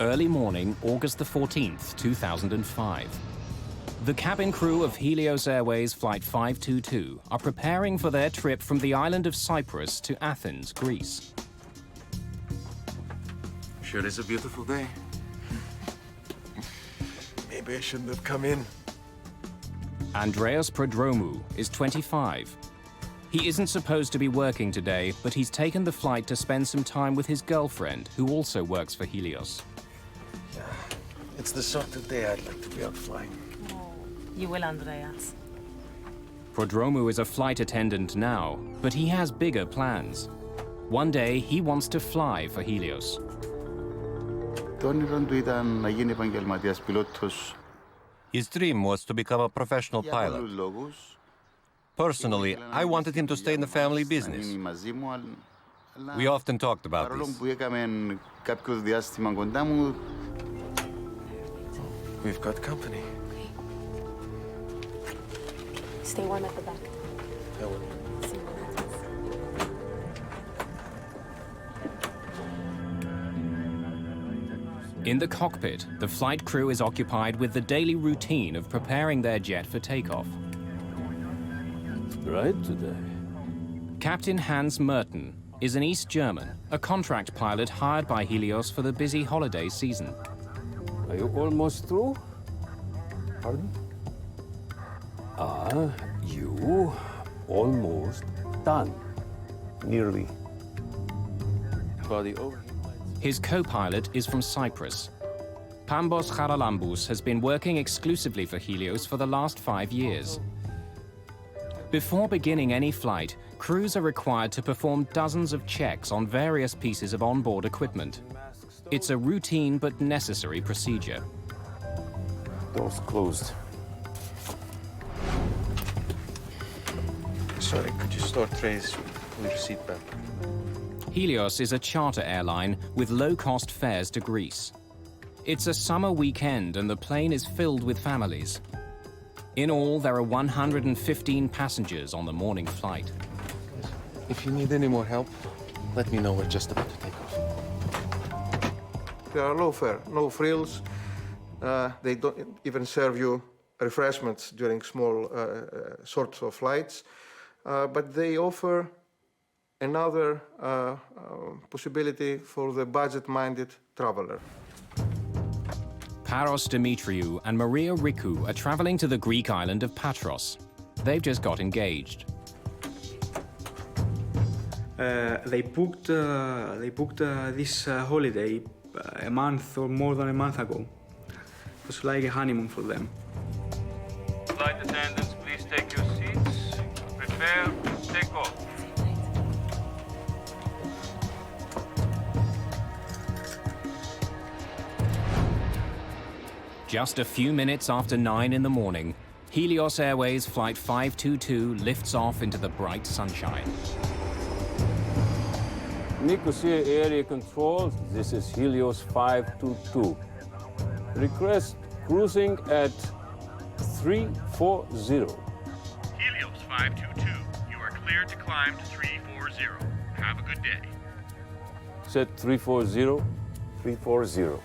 Early morning, August the 14th, 2005. The cabin crew of Helios Airways Flight 522 are preparing for their trip from the island of Cyprus to Athens, Greece. Sure is a beautiful day. Maybe I shouldn't have come in. Andreas Prodromou is 25. He isn't supposed to be working today, but he's taken the flight to spend some time with his girlfriend, who also works for Helios. Yeah, it's the sort of day I'd like to be out flying. You will, Andreas. Prodromou is a flight attendant now, but he has bigger plans. One day, he wants to fly for Helios. His dream was to become a professional pilot. Personally, I wanted him to stay in the family business. We often talked about this. We've got company. Stay warm at the back. I will. In the cockpit, the flight crew is occupied with the daily routine of preparing their jet for takeoff. It's bright today. Captain Hans Merten is an East German, a contract pilot hired by Helios for the busy holiday season. Are you almost through? Pardon? You almost done. Nearly. Body over. His co-pilot is from Cyprus. Pambos Charalambous has been working exclusively for Helios for the last 5 years. Before beginning any flight, crews are required to perform dozens of checks on various pieces of onboard equipment. It's a routine but necessary procedure. Doors closed. Sorry, could you store trays on your seatbelt? Helios is a charter airline with low-cost fares to Greece. It's a summer weekend and the plane is filled with families. In all, there are 115 passengers on the morning flight. If you need any more help, let me know. We're just about to take off. They are low fare, no frills. They don't even serve you refreshments during small sorts of flights. But they offer another possibility for the budget-minded traveler. Paros Dimitriou and Maria Rikou are traveling to the Greek island of Patros. They've just got engaged. They booked this holiday a month or more than a month ago. It was like a honeymoon for them. Flight attendants, please take your seats. Prepare to take off. Just a few minutes after 9 in the morning, Helios Airways Flight 522 lifts off into the bright sunshine. Nicosia Area Control, this is Helios 522. Request cruising at 340. Helios 522, you are cleared to climb to 340. Have a good day. Set 340. 340.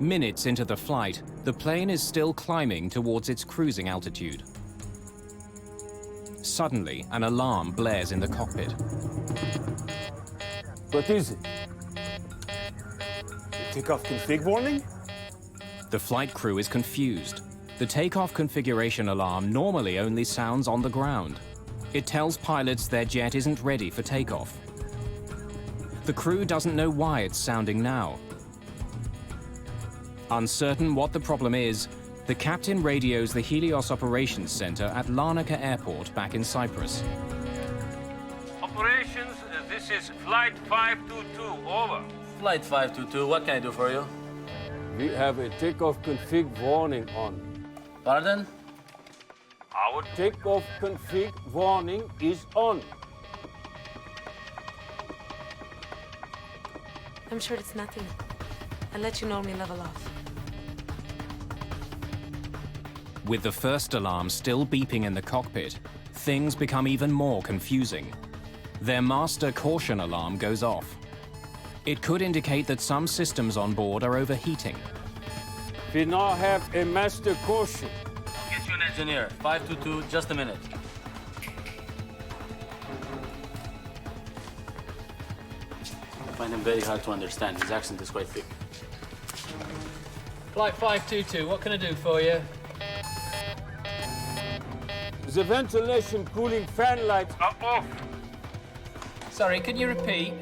Minutes into the flight, the plane is still climbing towards its cruising altitude. Suddenly, an alarm blares in the cockpit. What is it? Takeoff config warning? The flight crew is confused. The takeoff configuration alarm normally only sounds on the ground. It tells pilots their jet isn't ready for takeoff. The crew doesn't know why it's sounding now. Uncertain what the problem is, the captain radios the Helios Operations Center at Larnaca Airport back in Cyprus. Operations, this is Flight 522, over. Flight 522, what can I do for you? We have a takeoff config warning on. Pardon? Our Takeoff config warning is on. I'm sure it's nothing. I'll let you know when we level off. With the first alarm still beeping in the cockpit, things become even more confusing. Their master caution alarm goes off. It could indicate that some systems on board are overheating. We now have a master caution. I'll get you an engineer. 522, just a minute. I find him very hard to understand. His accent is quite thick. Flight 522, what can I do for you? The ventilation cooling fan lights are off. Sorry, can you repeat?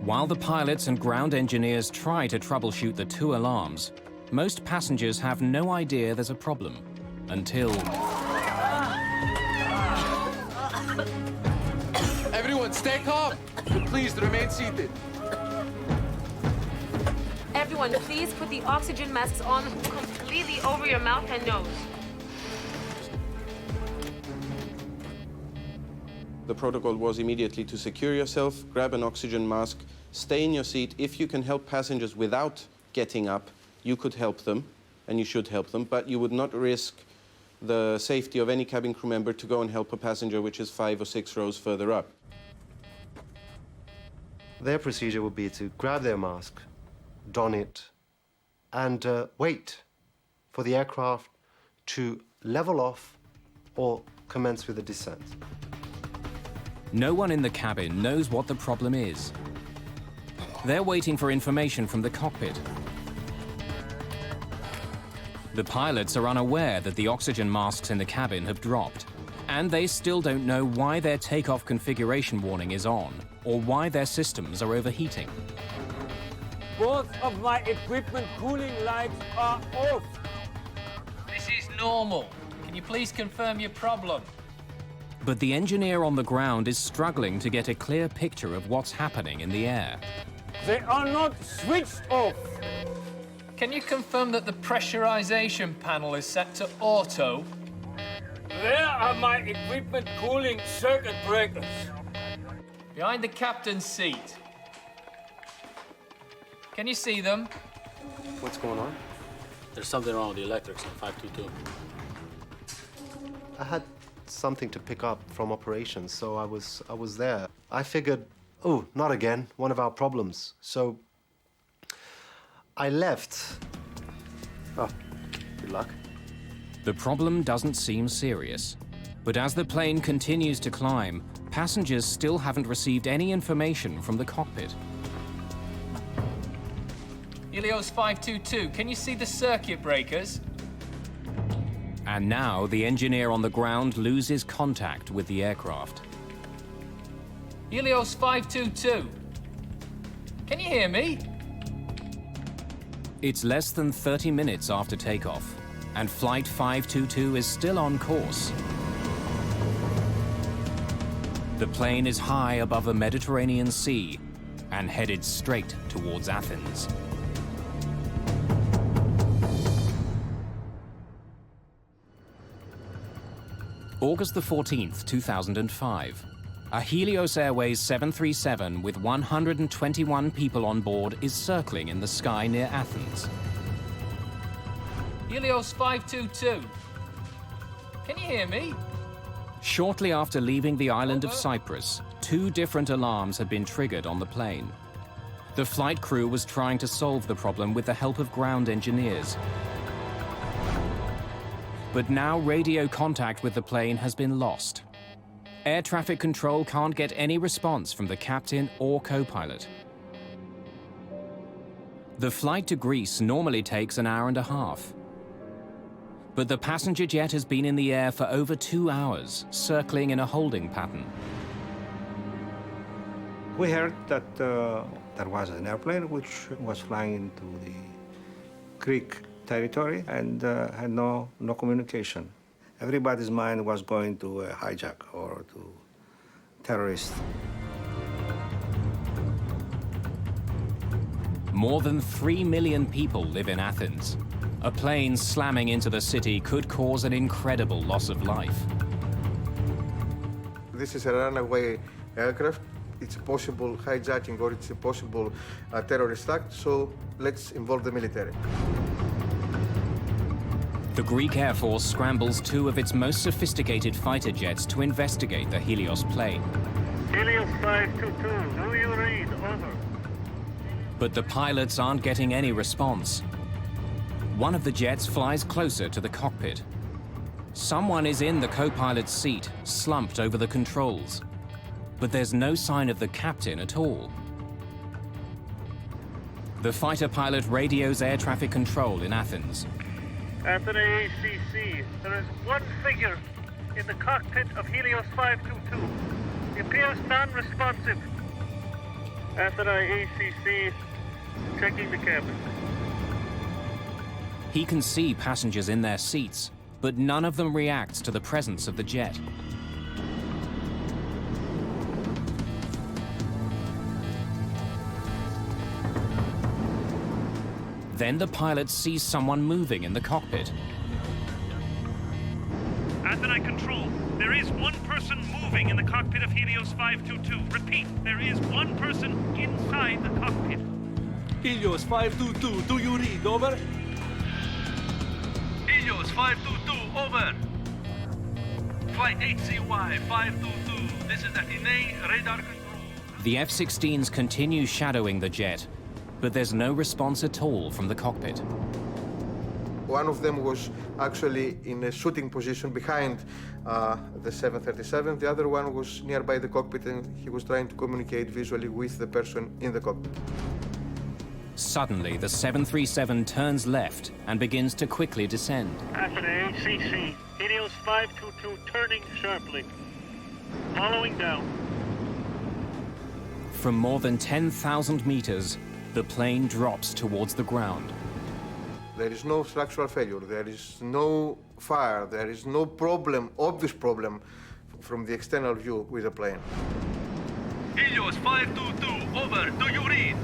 While the pilots and ground engineers try to troubleshoot the two alarms, most passengers have no idea there's a problem until... Everyone, stay calm. Please remain seated. Everyone, please put the oxygen masks on completely over your mouth and nose. The protocol was immediately to secure yourself, grab an oxygen mask, stay in your seat. If you can help passengers without getting up, you could help them, and you should help them, but you would not risk the safety of any cabin crew member to go and help a passenger which is 5 or 6 rows further up. Their procedure would be to grab their mask, don it, and wait for the aircraft to level off or commence with the descent. No one in the cabin knows what the problem is. They're waiting for information from the cockpit. The pilots are unaware that the oxygen masks in the cabin have dropped, and they still don't know why their takeoff configuration warning is on or why their systems are overheating. Both of my equipment cooling lights are off. This is normal. Can you please confirm your problem? But the engineer on the ground is struggling to get a clear picture of what's happening in the air. They are not switched off. Can you confirm that the pressurization panel is set to auto? Where are my equipment cooling circuit breakers? Behind the captain's seat. Can you see them? What's going on? There's something wrong with the electrics on 522. I had something to pick up from operations, so I was there. I figured, oh, not again, one of our problems. So I left. Oh, good luck. The problem doesn't seem serious, but as the plane continues to climb, passengers still haven't received any information from the cockpit. Helios 522, can you see the circuit breakers? And now the engineer on the ground loses contact with the aircraft. Helios 522, can you hear me? It's less than 30 minutes after takeoff, and Flight 522 is still on course. The plane is high above the Mediterranean Sea and headed straight towards Athens. August the 14th, 2005. A Helios Airways 737 with 121 people on board is circling in the sky near Athens. Helios 522, can you hear me? Shortly after leaving the island of Cyprus, 2 different alarms had been triggered on the plane. The flight crew was trying to solve the problem with the help of ground engineers. But now radio contact with the plane has been lost. Air traffic control can't get any response from the captain or co-pilot. The flight to Greece normally takes an hour and a half. But the passenger jet has been in the air for over 2 hours, circling in a holding pattern. We heard that there was an airplane which was flying into the Greek territory and had no communication. Everybody's mind was going to a hijack or to terrorists. More than 3 million people live in Athens. A plane slamming into the city could cause an incredible loss of life. This is a runaway aircraft. It's a possible hijacking or it's a possible terrorist act, so let's involve the military. The Greek Air Force scrambles 2 of its most sophisticated fighter jets to investigate the Helios plane. Helios 522, do you read? Over. But the pilots aren't getting any response. One of the jets flies closer to the cockpit. Someone is in the co-pilot's seat, slumped over the controls. But there's no sign of the captain at all. The fighter pilot radios air traffic control in Athens. Athens ACC, there is one figure in the cockpit of Helios 522. He appears non-responsive. Athens ACC, checking the cabin. He can see passengers in their seats, but none of them reacts to the presence of the jet. Then the pilot sees someone moving in the cockpit. Athens control, there is one person moving in the cockpit of Helios 522. Repeat, there is one person inside the cockpit. Helios 522, do you read? Over. Helios 522, over. Flight HCY 522, this is Athens radar control. The F-16s continue shadowing the jet, but there's no response at all from the cockpit. One of them was actually in a shooting position behind the 737. The other one was nearby the cockpit, and he was trying to communicate visually with the person in the cockpit. Suddenly, the 737 turns left and begins to quickly descend. Athens ACC, Helios 522 turning sharply. Following down. From more than 10,000 meters, the plane drops towards the ground. There is no structural failure, there is no fire, there is no problem, obvious problem from the external view with the plane. Helios 522, over, do you read?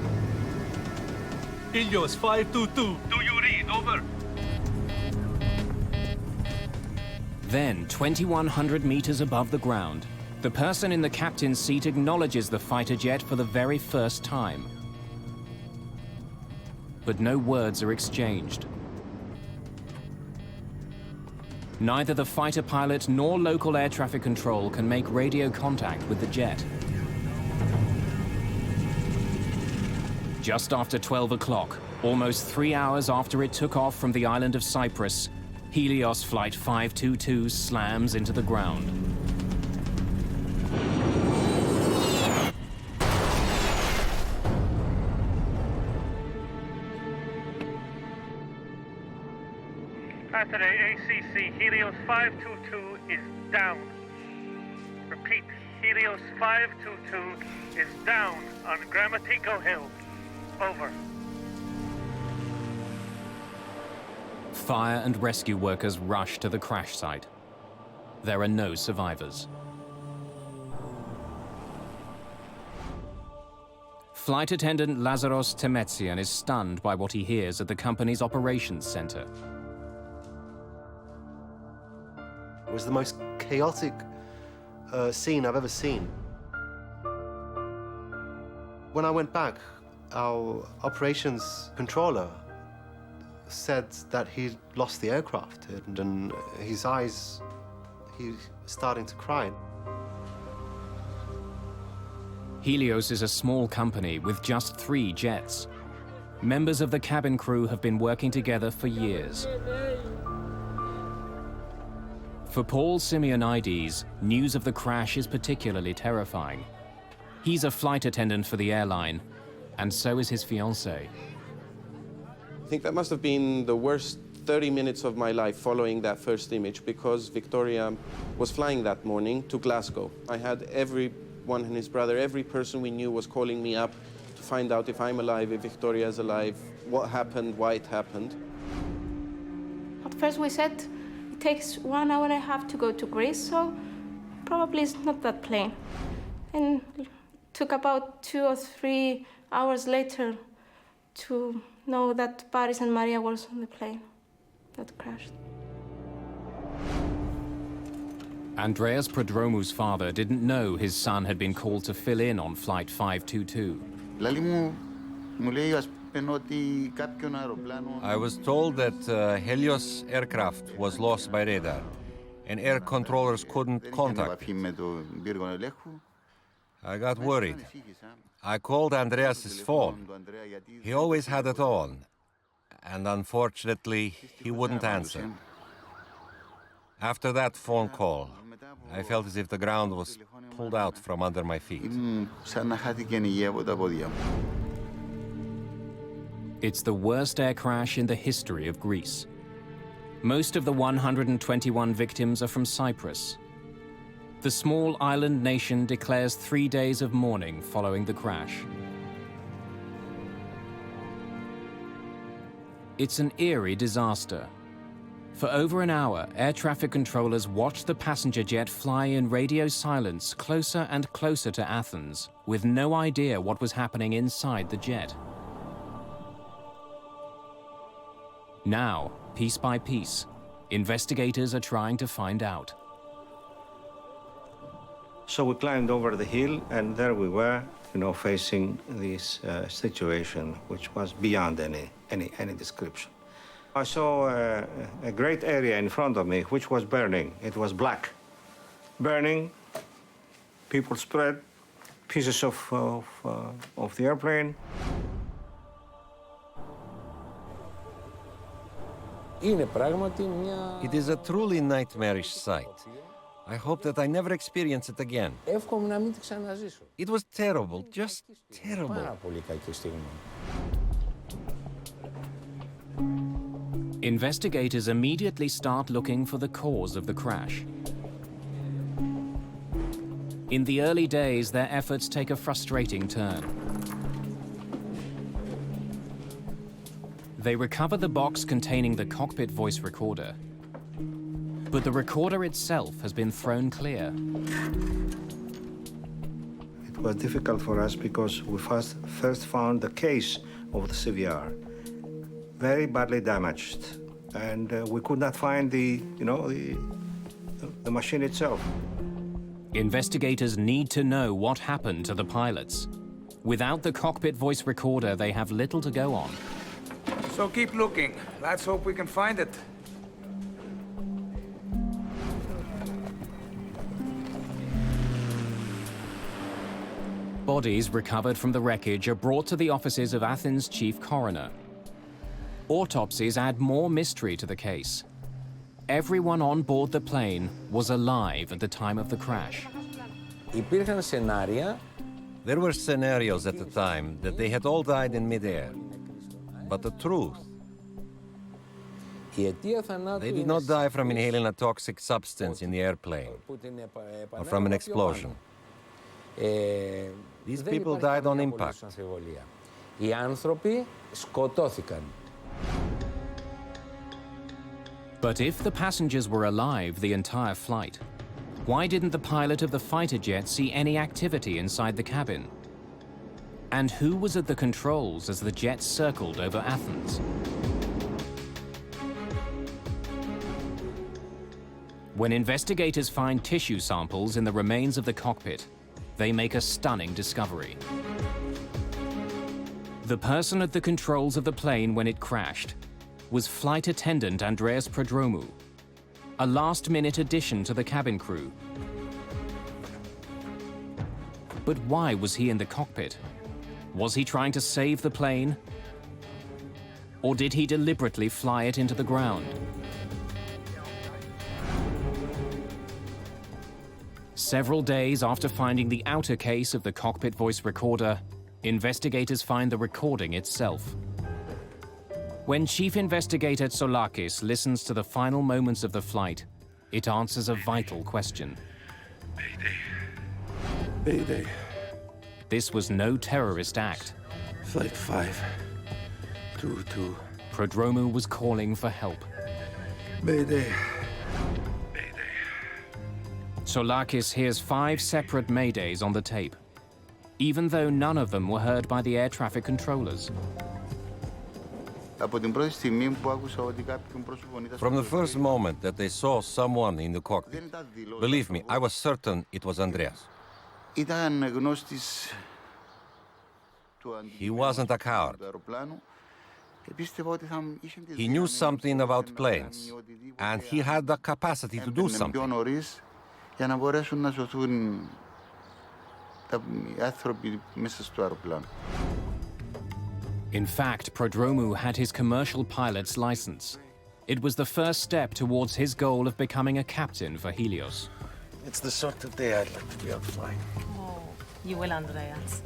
Helios 522, do you read? Over. Then, 2,100 meters above the ground, the person in the captain's seat acknowledges the fighter jet for the very first time. But no words are exchanged. Neither the fighter pilot nor local air traffic control can make radio contact with the jet. Just after 12 o'clock, almost 3 hours after it took off from the island of Cyprus, Helios Flight 522 slams into the ground. Athens ACC, Helios 522 is down. Repeat, Helios 522 is down on Grammatico Hill. Over. Fire and rescue workers rush to the crash site. There are no survivors. Flight attendant Lazaros Temetsian is stunned by what he hears at the company's operations center. It was the most chaotic scene I've ever seen. When I went back, our operations controller said that he lost the aircraft, and his eyes, he's starting to cry. Helios is a small company with just 3 jets. Members of the cabin crew have been working together for years. For Paul Simeonides, news of the crash is particularly terrifying. He's a flight attendant for the airline, and so is his fiancée. I think that must have been the worst 30 minutes of my life following that first image, because Victoria was flying that morning to Glasgow. I had everyone and his brother, every person we knew was calling me up to find out if I'm alive, if Victoria is alive, what happened, why it happened. At first we said it takes 1 hour and a half to go to Greece, so probably it's not that plane. And it took about 2 or 3 hours later to know that Paris and Maria was on the plane that crashed. Andreas Prodromou's father didn't know his son had been called to fill in on Flight 522. I was told that Helios aircraft was lost by radar, and air controllers couldn't contact it. I got worried. I called Andreas's phone. He always had it on. And unfortunately, he wouldn't answer. After that phone call, I felt as if the ground was pulled out from under my feet. It's the worst air crash in the history of Greece. Most of the 121 victims are from Cyprus. The small island nation declares 3 days of mourning following the crash. It's an eerie disaster. For over an hour, air traffic controllers watched the passenger jet fly in radio silence closer and closer to Athens, with no idea what was happening inside the jet. Now, piece by piece, investigators are trying to find out. So we climbed over the hill, and there we were, facing this situation, which was beyond any description. I saw a great area in front of me, which was burning. It was black. Burning, people spread, pieces of the airplane. It is a truly nightmarish sight. I hope that I never experience it again. It was terrible, just terrible. Investigators immediately start looking for the cause of the crash. In the early days, their efforts take a frustrating turn. They recover the box containing the cockpit voice recorder, but the recorder itself has been thrown clear. It was difficult for us because we first found the case of the CVR, very badly damaged, and we could not find the machine itself. Investigators need to know what happened to the pilots. Without the cockpit voice recorder, they have little to go on. So keep looking. Let's hope we can find it. Bodies recovered from the wreckage are brought to the offices of Athens' chief coroner. Autopsies add more mystery to the case. Everyone on board the plane was alive at the time of the crash. There were scenarios at the time that they had all died in midair. But the truth, they did not die from inhaling a toxic substance in the airplane or from an explosion. These people died on impact. But if the passengers were alive the entire flight, why didn't the pilot of the fighter jet see any activity inside the cabin? And who was at the controls as the jet circled over Athens? When investigators find tissue samples in the remains of the cockpit, they make a stunning discovery. The person at the controls of the plane when it crashed was flight attendant Andreas Prodromou, a last-minute addition to the cabin crew. But why was he in the cockpit? Was he trying to save the plane? Or did he deliberately fly it into the ground? Several days after finding the outer case of the cockpit voice recorder, investigators find the recording itself. When Chief Investigator Tsoulakis listens to the final moments of the flight, it answers a vital question. Mayday. Mayday. This was no terrorist act. Flight 522. Prodromou was calling for help. Mayday. Tsoulakis hears 5 separate Maydays on the tape, even though none of them were heard by the air traffic controllers. From the first moment that they saw someone in the cockpit, believe me, I was certain it was Andreas. He wasn't a coward. He knew something about planes, and he had the capacity to do something. In fact, Prodromou had his commercial pilot's license. It was the first step towards his goal of becoming a captain for Helios. It's the sort of day I'd like to be out flying. Oh, you will, Andreas.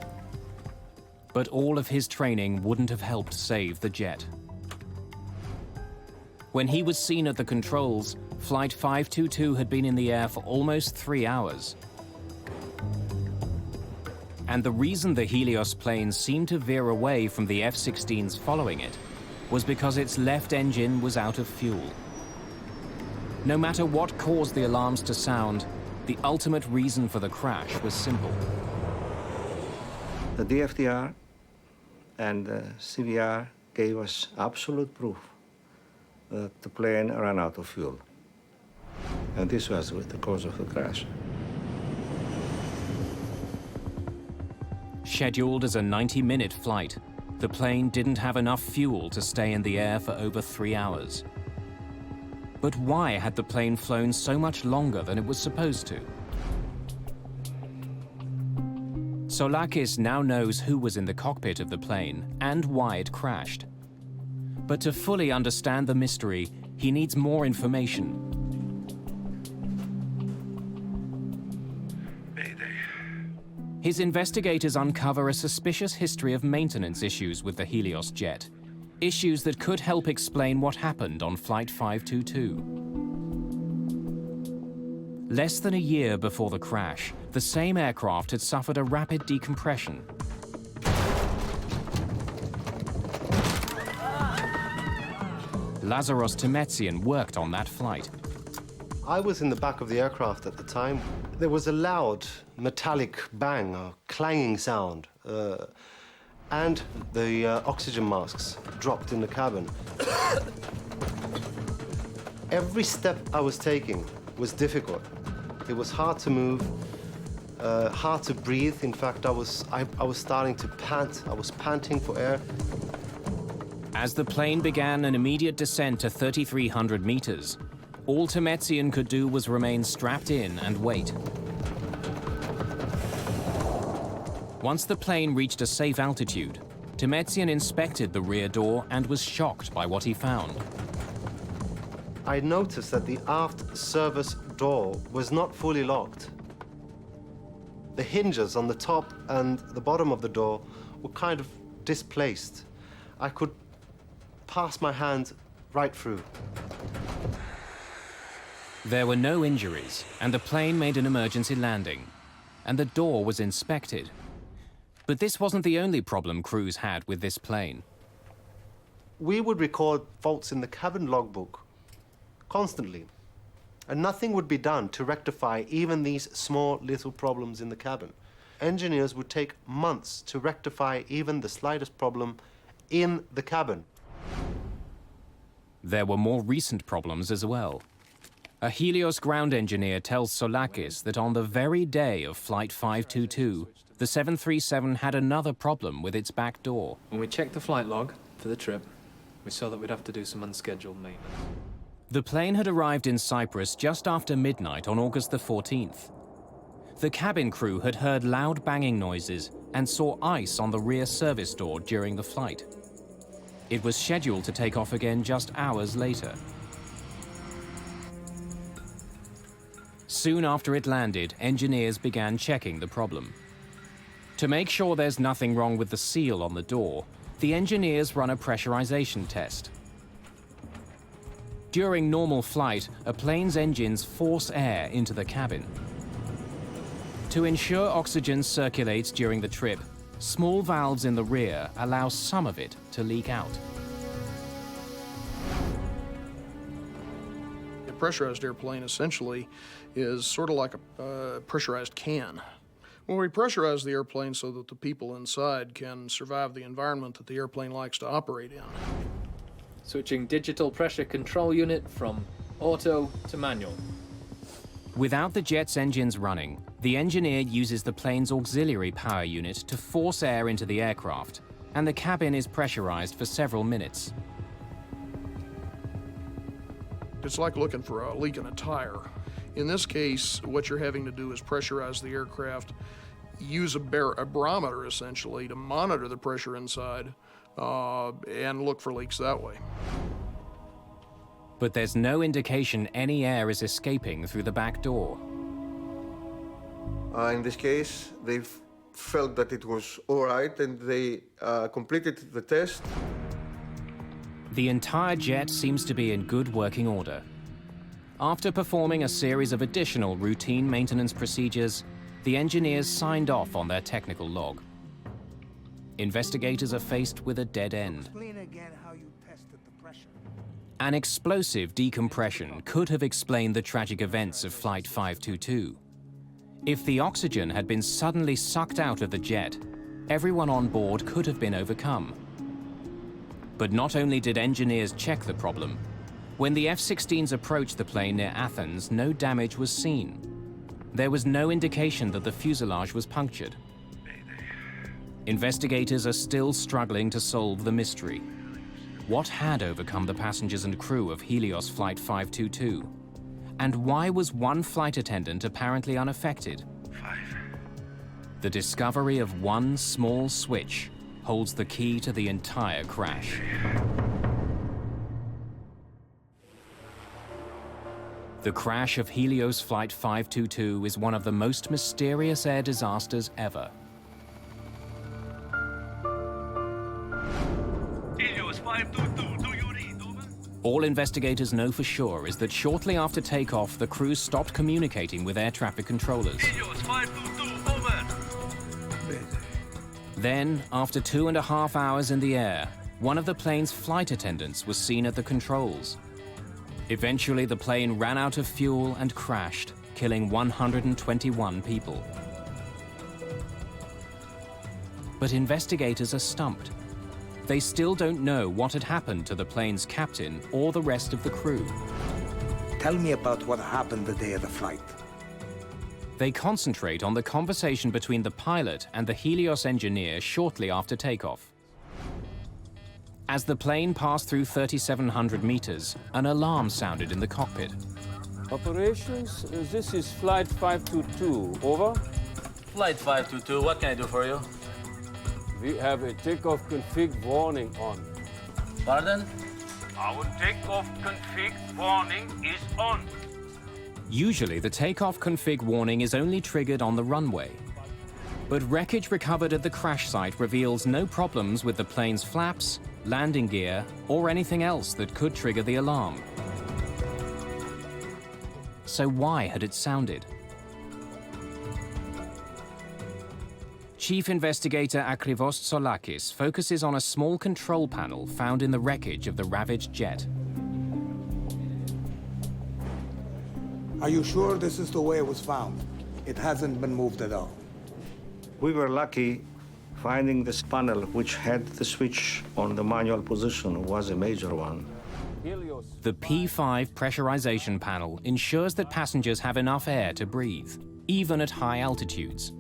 But all of his training wouldn't have helped save the jet. When he was seen at the controls, Flight 522 had been in the air for almost 3 hours. And the reason the Helios plane seemed to veer away from the F-16s following it was because its left engine was out of fuel. No matter what caused the alarms to sound, the ultimate reason for the crash was simple. The DFDR and the CVR gave us absolute proof that the plane ran out of fuel. And this was the cause of the crash. Scheduled as a 90-minute flight, the plane didn't have enough fuel to stay in the air for over 3 hours. But why had the plane flown so much longer than it was supposed to? Soulakis now knows who was in the cockpit of the plane and why it crashed. But to fully understand the mystery, he needs more information. Mayday. His investigators uncover a suspicious history of maintenance issues with the Helios jet, issues that could help explain what happened on Flight 522. Less than a year before the crash, the same aircraft had suffered a rapid decompression. Lazaros Temetsian worked on that flight. I was in the back of the aircraft at the time. There was a loud metallic bang, a clanging sound, and the oxygen masks dropped in the cabin. Every step I was taking was difficult. It was hard to move, hard to breathe. In fact, I was starting to pant. I was panting for air. As the plane began an immediate descent to 3,300 meters, all Temetsian could do was remain strapped in and wait. Once the plane reached a safe altitude, Temetsian inspected the rear door and was shocked by what he found. I noticed that the aft service door was not fully locked. The hinges on the top and the bottom of the door were kind of displaced. I could pass my hand right through. There were no injuries, and the plane made an emergency landing, and the door was inspected. But this wasn't the only problem crews had with this plane. We would record faults in the cabin logbook constantly, and nothing would be done to rectify even these small little problems in the cabin. Engineers would take months to rectify even the slightest problem in the cabin. There were more recent problems as well. A Helios ground engineer tells Soulakis that on the very day of Flight 522, the 737 had another problem with its back door. When we checked the flight log for the trip, we saw that we'd have to do some unscheduled maintenance. The plane had arrived in Cyprus just after midnight on August the 14th. The cabin crew had heard loud banging noises and saw ice on the rear service door during the flight. It was scheduled to take off again just hours later. Soon after it landed, engineers began checking the problem. To make sure there's nothing wrong with the seal on the door, the engineers run a pressurization test. During normal flight, a plane's engines force air into the cabin. To ensure oxygen circulates during the trip, small valves in the rear allow some of it to leak out. A pressurized airplane essentially is sort of like a pressurized can. Well, we pressurize the airplane so that the people inside can survive the environment that the airplane likes to operate in. Switching digital pressure control unit from auto to manual. Without the jet's engines running, the engineer uses the plane's auxiliary power unit to force air into the aircraft, and the cabin is pressurized for several minutes. It's like looking for a leak in a tire. In this case, what you're having to do is pressurize the aircraft use a barometer, essentially, to monitor the pressure inside and look for leaks that way. But there's no indication any air is escaping through the back door. In this case, they felt that it was all right, and they completed the test. The entire jet seems to be in good working order. After performing a series of additional routine maintenance procedures, the engineers signed off on their technical log. Investigators are faced with a dead end. An explosive decompression could have explained the tragic events of Flight 522. If the oxygen had been suddenly sucked out of the jet, everyone on board could have been overcome. But not only did engineers check the problem, when the F-16s approached the plane near Athens, no damage was seen. There was no indication that the fuselage was punctured. Investigators are still struggling to solve the mystery. What had overcome the passengers and crew of Helios Flight 522? And why was one flight attendant apparently unaffected? The discovery of one small switch holds the key to the entire crash. The crash of Helios Flight 522 is one of the most mysterious air disasters ever. Helios 522, do you read? Over? All investigators know for sure is that shortly after takeoff, the crew stopped communicating with air traffic controllers. Helios 522, over. Then, after 2.5 hours in the air, one of the plane's flight attendants was seen at the controls. Eventually, the plane ran out of fuel and crashed, killing 121 people. But investigators are stumped. They still don't know what had happened to the plane's captain or the rest of the crew. Tell me about what happened the day of the flight. They concentrate on the conversation between the pilot and the Helios engineer shortly after takeoff. As the plane passed through 3,700 meters, an alarm sounded in the cockpit. Operations, this is Flight 522, over. Flight 522, what can I do for you? We have a takeoff config warning on. Pardon? Our takeoff config warning is on. Usually, the takeoff config warning is only triggered on the runway. But wreckage recovered at the crash site reveals no problems with the plane's flaps, landing gear, or anything else that could trigger the alarm. So why had it sounded? Chief Investigator Akrivos Tsolakis focuses on a small control panel found in the wreckage of the ravaged jet. Are you sure this is the way it was found? It hasn't been moved at all. We were lucky. Finding this panel, which had the switch on the manual position, was a major one. The P5 pressurization panel ensures that passengers have enough air to breathe, even at high altitudes.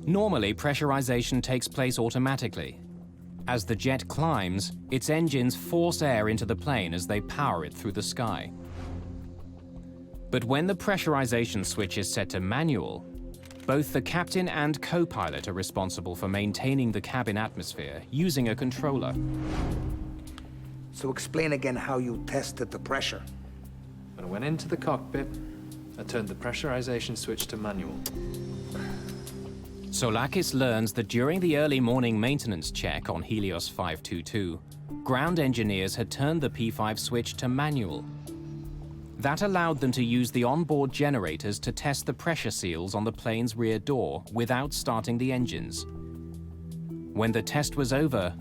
Normally, pressurization takes place automatically. As the jet climbs, its engines force air into the plane as they power it through the sky. But when the pressurization switch is set to manual, both the captain and co-pilot are responsible for maintaining the cabin atmosphere using a controller. So explain again how you tested the pressure. When I went into the cockpit, I turned the pressurization switch to manual. Tsolakis learns that during the early morning maintenance check on Helios 522, ground engineers had turned the P5 switch to manual. That allowed them to use the onboard generators to test the pressure seals on the plane's rear door without starting the engines. When the test was over,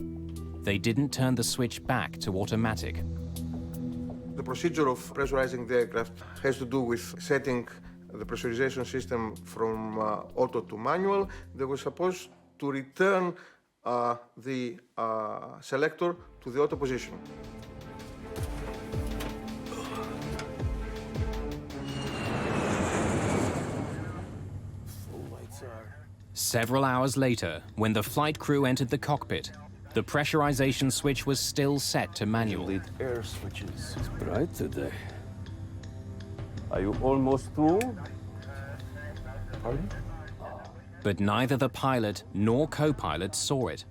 they didn't turn the switch back to automatic. The procedure of pressurizing the aircraft has to do with setting the pressurization system from auto to manual. They were supposed to return the selector to the auto position. Several hours later, when the flight crew entered the cockpit, the pressurization switch was still set to manual. Air switches. It's bright today. Are you almost through? Pardon? But neither the pilot nor co-pilot saw it.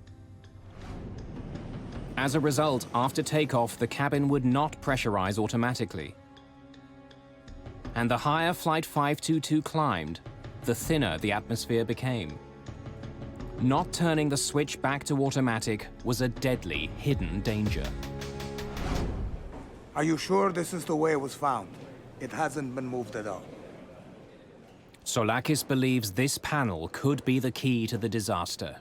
As a result, after takeoff, the cabin would not pressurize automatically. And the higher Flight 522 climbed, the thinner the atmosphere became. Not turning the switch back to automatic was a deadly hidden danger. Are you sure this is the way it was found? It hasn't been moved at all. Soulakis believes this panel could be the key to the disaster.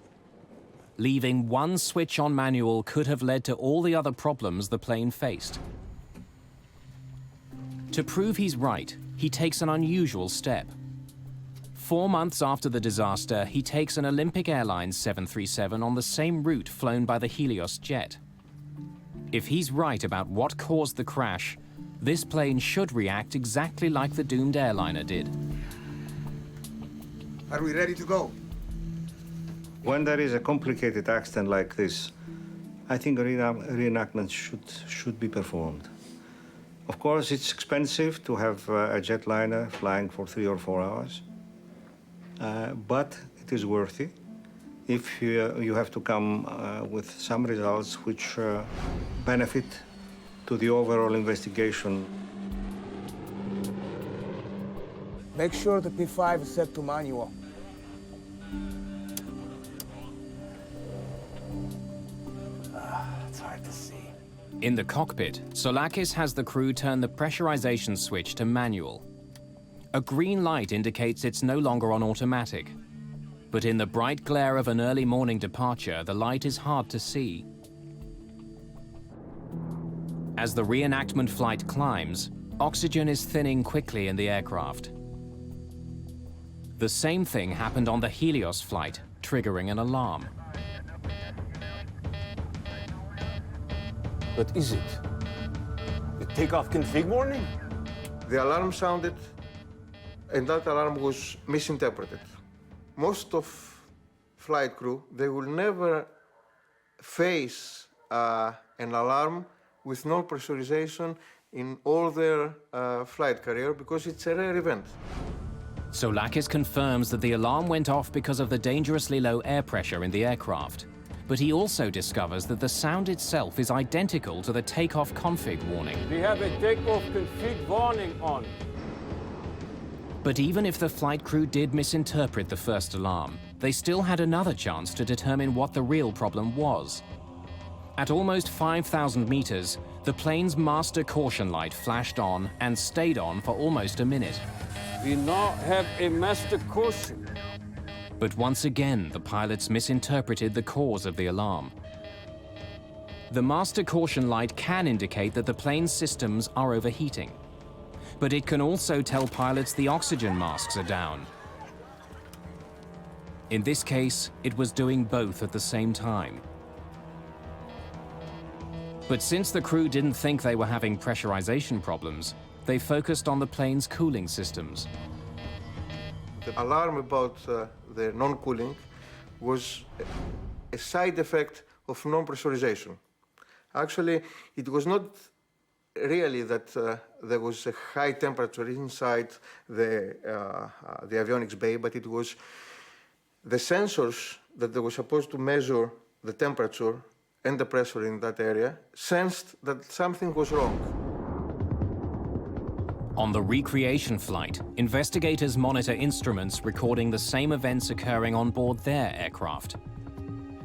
Leaving one switch on manual could have led to all the other problems the plane faced. To prove he's right, he takes an unusual step. 4 months after the disaster, he takes an Olympic Airlines 737 on the same route flown by the Helios jet. If he's right about what caused the crash, this plane should react exactly like the doomed airliner did. Are we ready to go? When there is a complicated accident like this, I think a reenactment should be performed. Of course, it's expensive to have a jetliner flying for 3 or 4 hours, but it is worthy if you have to come with some results which benefit to the overall investigation. Make sure the P5 is set to manual. It's hard to see. In the cockpit, Soulakis has the crew turn the pressurization switch to manual. A green light indicates it's no longer on automatic. But in the bright glare of an early morning departure, the light is hard to see. As the reenactment flight climbs, oxygen is thinning quickly in the aircraft. The same thing happened on the Helios flight, triggering an alarm. What is it? The takeoff config warning? The alarm sounded, and that alarm was misinterpreted. Most of flight crew, they will never face an alarm with no pressurization in all their flight career because it's a rare event. Soulakis confirms that the alarm went off because of the dangerously low air pressure in the aircraft. But he also discovers that the sound itself is identical to the takeoff config warning. We have a takeoff config warning on. But even if the flight crew did misinterpret the first alarm, they still had another chance to determine what the real problem was. At almost 5,000 meters, the plane's master caution light flashed on and stayed on for almost a minute. We now have a master caution. But once again, the pilots misinterpreted the cause of the alarm. The master caution light can indicate that the plane's systems are overheating. But it can also tell pilots the oxygen masks are down. In this case, it was doing both at the same time. But since the crew didn't think they were having pressurization problems, they focused on the plane's cooling systems. The alarm about the non-cooling was a side effect of non-pressurization. Actually, it was not really that there was a high temperature inside the avionics bay, but it was the sensors that they were supposed to measure the temperature and the pressure in that area sensed that something was wrong. On the recreation flight, investigators monitor instruments recording the same events occurring on board their aircraft.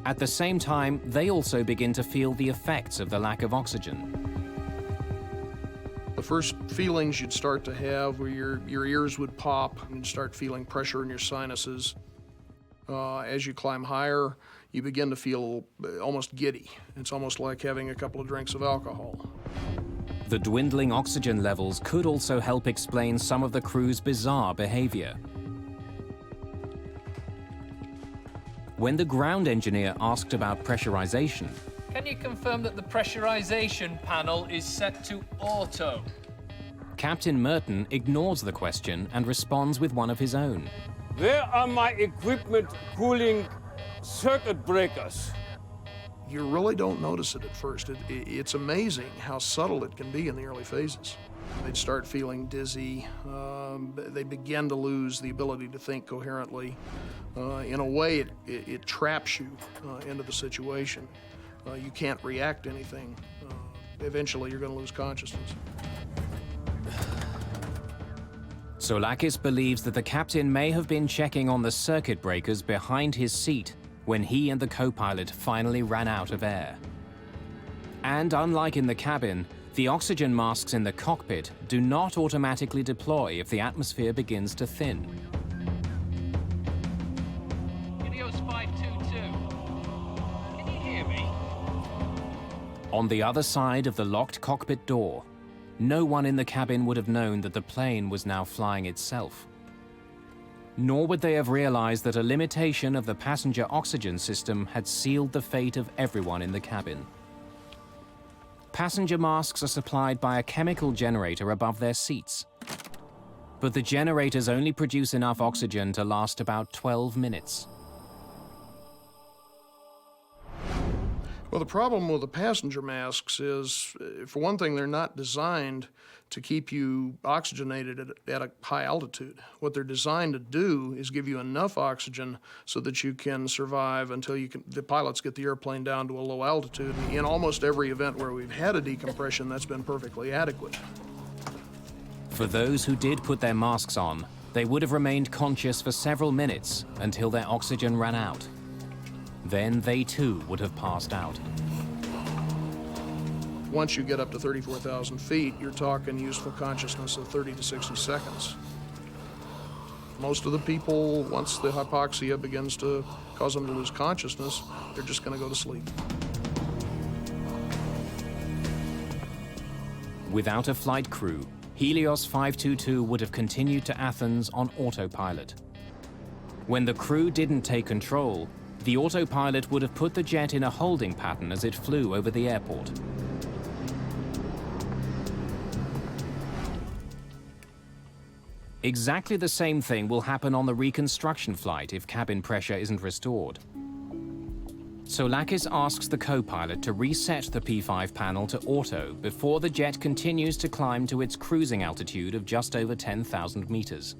At the same time, they also begin to feel the effects of the lack of oxygen. The first feelings you'd start to have were your ears would pop and you'd start feeling pressure in your sinuses. As you climb higher, you begin to feel almost giddy. It's almost like having a couple of drinks of alcohol. The dwindling oxygen levels could also help explain some of the crew's bizarre behavior. When the ground engineer asked about pressurization, Can you confirm that the pressurization panel is set to auto? Captain Merton ignores the question and responds with one of his own. Where are my equipment cooling circuit breakers? You really don't notice it at first. It's amazing how subtle it can be in the early phases. They'd start feeling dizzy. They begin to lose the ability to think coherently. In a way, it traps you into the situation. You can't react to anything. Eventually, you're going to lose consciousness. Soulakis believes that the captain may have been checking on the circuit breakers behind his seat when he and the co-pilot finally ran out of air. And unlike in the cabin, the oxygen masks in the cockpit do not automatically deploy if the atmosphere begins to thin. Helios 522. Can you hear me? On the other side of the locked cockpit door, no one in the cabin would have known that the plane was now flying itself. Nor would they have realized that a limitation of the passenger oxygen system had sealed the fate of everyone in the cabin. Passenger masks are supplied by a chemical generator above their seats. But the generators only produce enough oxygen to last about 12 minutes. Well, the problem with the passenger masks is, for one thing, they're not designed to keep you oxygenated at a high altitude. What they're designed to do is give you enough oxygen so that you can survive until the pilots get the airplane down to a low altitude. In almost every event where we've had a decompression, that's been perfectly adequate. For those who did put their masks on, they would have remained conscious for several minutes until their oxygen ran out. Then they too would have passed out. Once you get up to 34,000 feet, you're talking useful consciousness of 30 to 60 seconds. Most of the people, once the hypoxia begins to cause them to lose consciousness, they're just going to go to sleep. Without a flight crew, Helios 522 would have continued to Athens on autopilot. When the crew didn't take control, the autopilot would have put the jet in a holding pattern as it flew over the airport. Exactly the same thing will happen on the reconstruction flight if cabin pressure isn't restored. Soulakis asks the co-pilot to reset the P5 panel to auto before the jet continues to climb to its cruising altitude of just over 10,000 meters.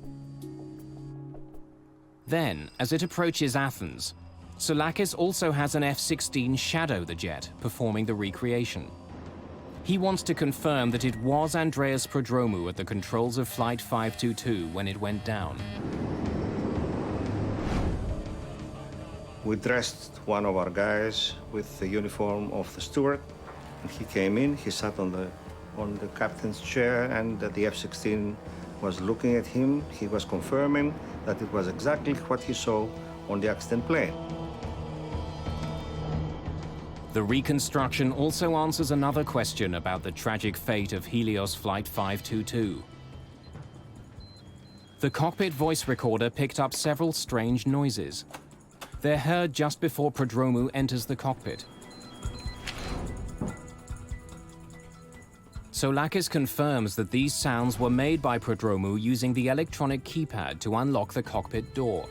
Then, as it approaches Athens, Soulakis also has an F-16 shadow the jet, performing the recreation. He wants to confirm that it was Andreas Prodromou at the controls of Flight 522 when it went down. We dressed one of our guys with the uniform of the steward, and he came in, he sat on the captain's chair, and the F-16 was looking at him. He was confirming that it was exactly what he saw on the accident plane. The reconstruction also answers another question about the tragic fate of Helios Flight 522. The cockpit voice recorder picked up several strange noises. They're heard just before Prodromou enters the cockpit. Soulakis confirms that these sounds were made by Prodromou using the electronic keypad to unlock the cockpit door.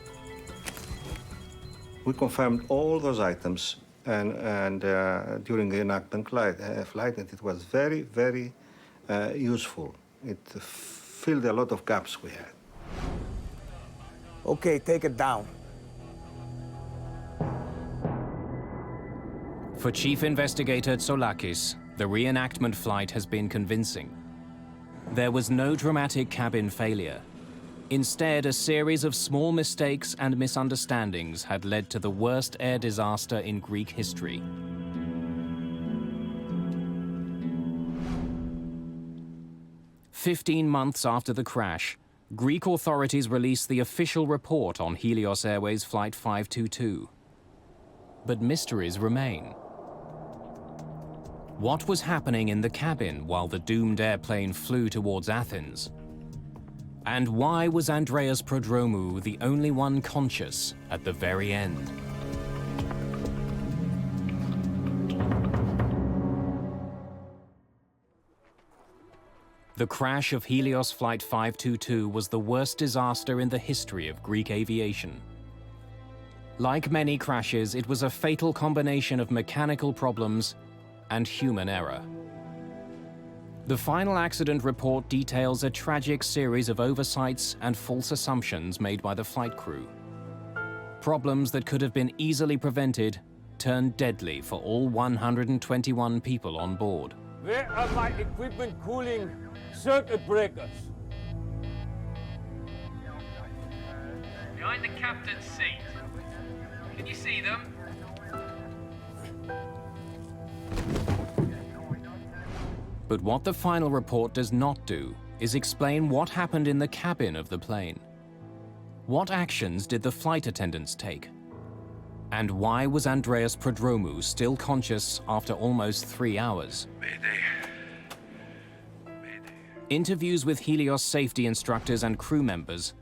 We confirmed all those items and during the reenactment flight, and it was very, very useful. It filled a lot of gaps we had. Okay, take it down. For Chief Investigator Soulakis, the reenactment flight has been convincing. There was no dramatic cabin failure. Instead, a series of small mistakes and misunderstandings had led to the worst air disaster in Greek history. "15 months after the crash, Greek authorities released the official report on Helios Airways Flight 522. But mysteries remain. What was happening in the cabin while the doomed airplane flew towards Athens? And why was Andreas Prodromou the only one conscious at the very end? The crash of Helios Flight 522 was the worst disaster in the history of Greek aviation. Like many crashes, it was a fatal combination of mechanical problems and human error. The final accident report details a tragic series of oversights and false assumptions made by the flight crew. Problems that could have been easily prevented turned deadly for all 121 people on board. Where are my equipment cooling circuit breakers? Behind the captain's seat. Can you see them? But what the final report does not do is explain what happened in the cabin of the plane. What actions did the flight attendants take? And why was Andreas Prodromou still conscious after almost 3 hours? Mayday. Interviews with Helios safety instructors and crew members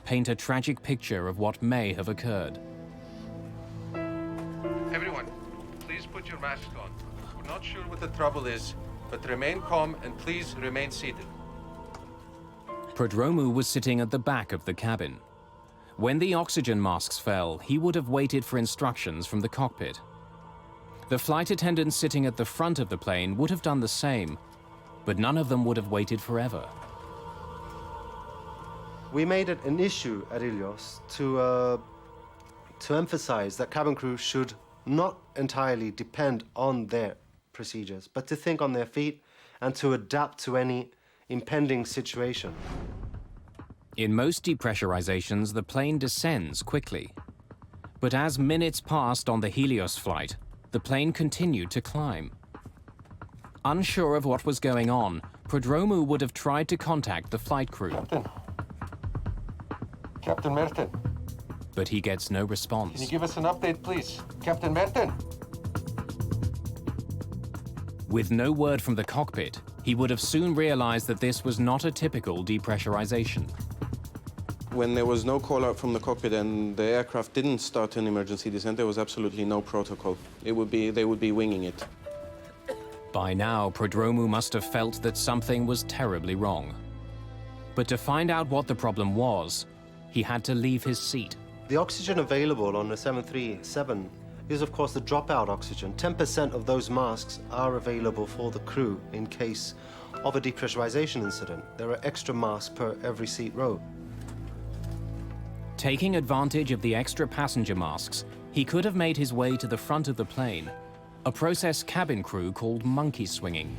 paint a tragic picture of what may have occurred. Everyone, please put your masks on. We're not sure what the trouble is, but remain calm and please remain seated. Prodromou was sitting at the back of the cabin. When the oxygen masks fell, he would have waited for instructions from the cockpit. The flight attendants sitting at the front of the plane would have done the same, but none of them would have waited forever. We made it an issue at Helios to emphasize that cabin crew should not entirely depend on their procedures, but to think on their feet and to adapt to any impending situation. In most depressurizations, the plane descends quickly. But as minutes passed on the Helios flight, the plane continued to climb. Unsure of what was going on, Prodromou would have tried to contact the flight crew. Captain Merton. But he gets no response. Can you give us an update, please? Captain Merton. With no word from the cockpit, he would have soon realized that this was not a typical depressurization. When there was no call out from the cockpit and the aircraft didn't start an emergency descent, there was absolutely no protocol. They would be winging it. By now, Prodromou must have felt that something was terribly wrong. But to find out what the problem was, he had to leave his seat. The oxygen available on the 737 is, of course, the dropout oxygen. 10% of those masks are available for the crew in case of a depressurization incident. There are extra masks per every seat row. Taking advantage of the extra passenger masks, he could have made his way to the front of the plane, a process cabin crew called monkey swinging.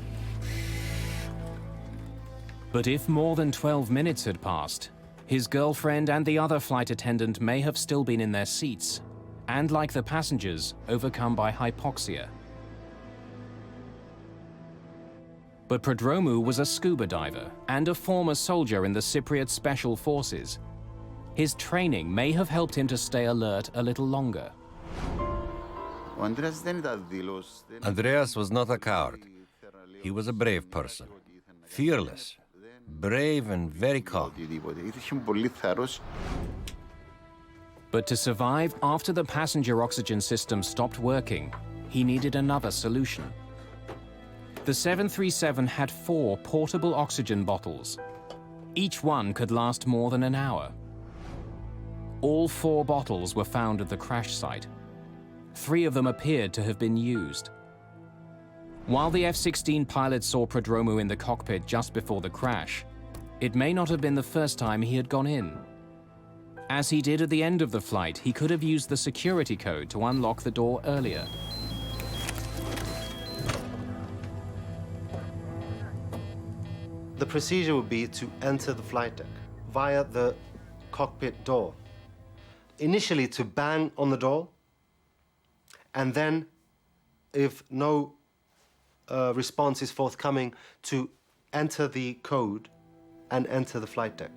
But if more than 12 minutes had passed, his girlfriend and the other flight attendant may have still been in their seats, and like the passengers, overcome by hypoxia. But Prodromou was a scuba diver and a former soldier in the Cypriot Special Forces. His training may have helped him to stay alert a little longer. Andreas was not a coward. He was a brave person. Fearless, brave and very calm. But to survive after the passenger oxygen system stopped working, he needed another solution. The 737 had 4 portable oxygen bottles. Each one could last more than an hour. All 4 bottles were found at the crash site. 3 of them appeared to have been used. While the F-16 pilot saw Prodromou in the cockpit just before the crash, it may not have been the first time he had gone in. As he did at the end of the flight, he could have used the security code to unlock the door earlier. The procedure would be to enter the flight deck via the cockpit door. Initially to bang on the door, and then, if no response is forthcoming, to enter the code and enter the flight deck.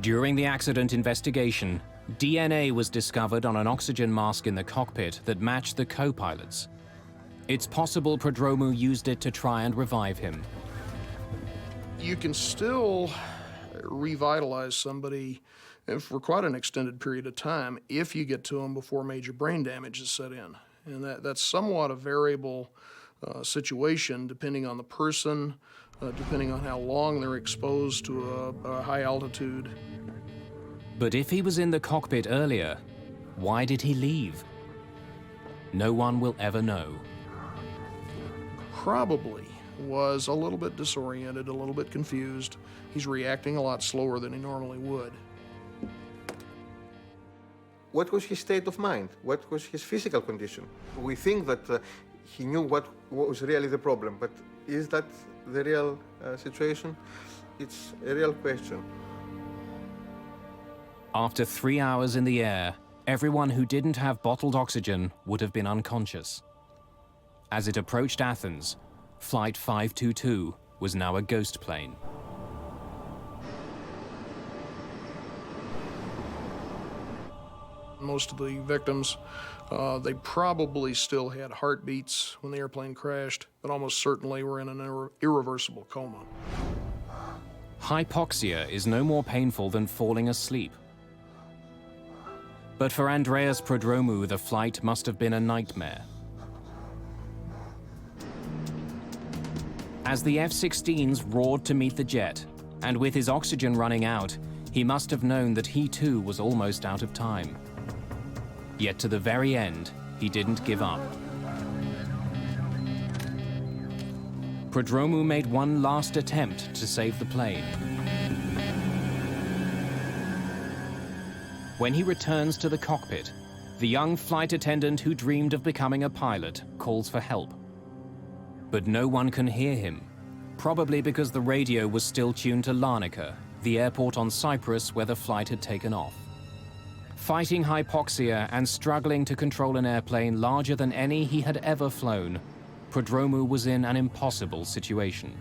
During the accident investigation, DNA was discovered on an oxygen mask in the cockpit that matched the co-pilot's. It's possible Prodromou used it to try and revive him. You can still revitalize somebody for quite an extended period of time if you get to them before major brain damage is set in. And that's somewhat a variable situation depending on the person, depending on how long they're exposed to a high altitude. But if he was in the cockpit earlier, Why did he leave? No one will ever know. Probably was a little bit disoriented, a little bit confused. He's reacting a lot slower than he normally would. What was his state of mind? What was his physical condition? We think that he knew what was really the problem, but is that the real situation? It's a real question. After 3 hours in the air, everyone who didn't have bottled oxygen would have been unconscious. As it approached Athens, Flight 522 was now a ghost plane. Most of the victims, they probably still had heartbeats when the airplane crashed, but almost certainly were in an irreversible coma. Hypoxia is no more painful than falling asleep. But for Andreas Prodromou, the flight must have been a nightmare. As the F-16s roared to meet the jet, and with his oxygen running out, he must have known that he too was almost out of time. Yet to the very end, he didn't give up. Prodromou made one last attempt to save the plane. When he returns to the cockpit, the young flight attendant who dreamed of becoming a pilot calls for help. But no one can hear him, probably because the radio was still tuned to Larnaca, the airport on Cyprus where the flight had taken off. Fighting hypoxia and struggling to control an airplane larger than any he had ever flown, Prodromou was in an impossible situation.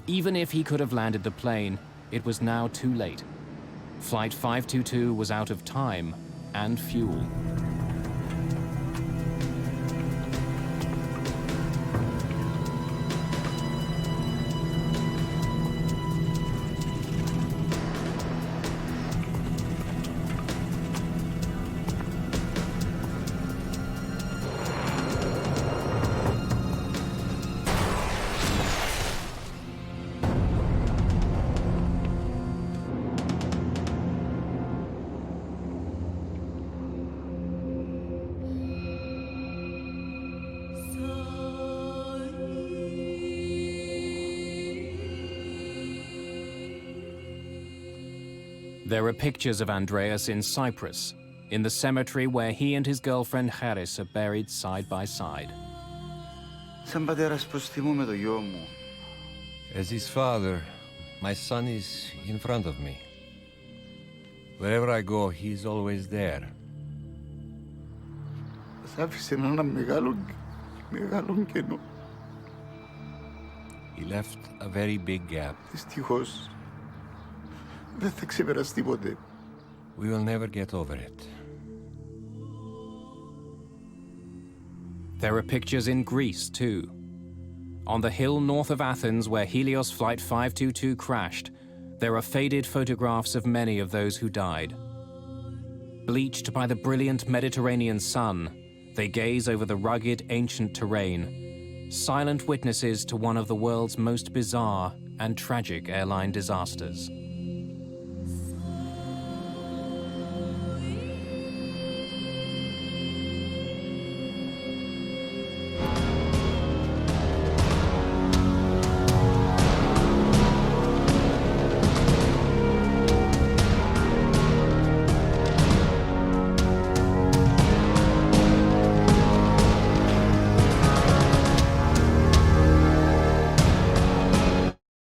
Even if he could have landed the plane, it was now too late. Flight 522 was out of time and fuel. There are pictures of Andreas in Cyprus, in the cemetery where he and his girlfriend Charis are buried side by side. As his father, my son is in front of me. Wherever I go, he's always there. He left a very big gap. We will never get over it. There are pictures in Greece, too. On the hill north of Athens where Helios Flight 522 crashed, there are faded photographs of many of those who died. Bleached by the brilliant Mediterranean sun, they gaze over the rugged, ancient terrain, silent witnesses to one of the world's most bizarre and tragic airline disasters.